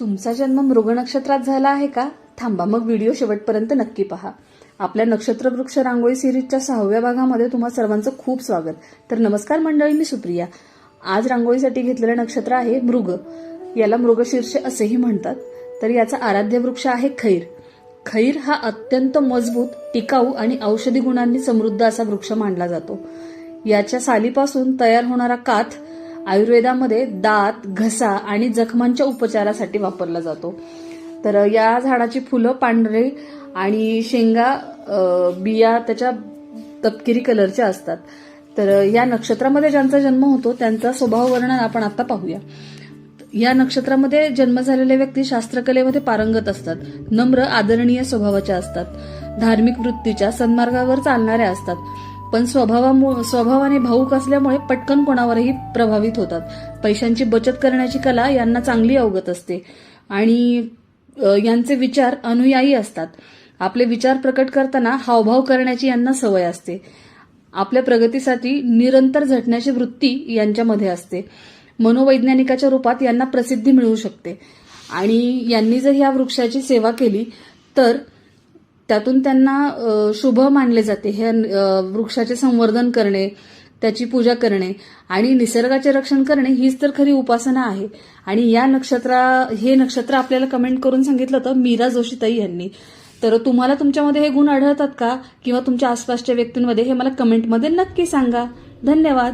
तुमचा जन्म मृग नक्षत्रात झाला आहे का? थांबा, मग व्हिडिओ शेवटपर्यंत नक्की पहा. आपल्या नक्षत्र वृक्ष रांगोळी सिरीजच्या 6व्या भागामध्ये तुम्हा सर्वांचं खूप स्वागत. तर नमस्कार मंडळी, मी सुप्रिया. आज रांगोळीसाठी घेतलेलं नक्षत्र आहे मृग. याला मृगशीर्ष असेही म्हणतात. तर याचा आराध्य वृक्ष आहे खैर. खैर हा अत्यंत मजबूत, टिकाऊ आणि औषधी गुणांनी समृद्ध असा वृक्ष मानला जातो. याच्या सालीपासून तयार होणारा काथ आयुर्वेदामध्ये दात, घसा आणि जखमांच्या उपचारासाठी वापरला जातो. तर या झाडाची फुलं पांढरे आणि शेंगा बिया त्याच्या तपकिरी कलरच्या असतात. तर या नक्षत्रामध्ये ज्यांचा जन्म होतो त्यांचा स्वभाव वर्णन आपण आता पाहूया. या नक्षत्रामध्ये जन्म झालेले व्यक्ती शास्त्रकलेमध्ये पारंगत असतात, नम्र आदरणीय स्वभावाच्या असतात, धार्मिक वृत्तीच्या, सन्मार्गावर चालणाऱ्या असतात, पण स्वभावाने भावूक असल्यामुळे पटकन कोणावरही प्रभावित होतात. पैशांची बचत करण्याची कला यांना चांगली अवगत असते आणि यांचे विचार अनुयायी असतात. आपले विचार प्रकट करताना हावभाव करण्याची यांना सवय असते. आपल्या प्रगतीसाठी निरंतर झटण्याची वृत्ती यांच्यामध्ये असते. मनोवैज्ञानिकाच्या रूपात यांना प्रसिद्धी मिळू शकते आणि यांनी जर या वृक्षाची सेवा केली तर त्यातून त्यांना शुभ मानले जाते. हे वृक्षाचे संवर्धन करणे, त्याची पूजा करणे आणि निसर्गाचे रक्षण करणे हीच तर खरी उपासना आहे. आणि हे नक्षत्र आपल्याला कमेंट करून सांगितलं होतं मीरा जोशीताई यांनी. तर तुम्हाला तुमच्यामध्ये हे गुण आढळतात का किंवा तुमच्या आसपासच्या व्यक्तींमध्ये? हे मला कमेंटमध्ये नक्की सांगा. धन्यवाद.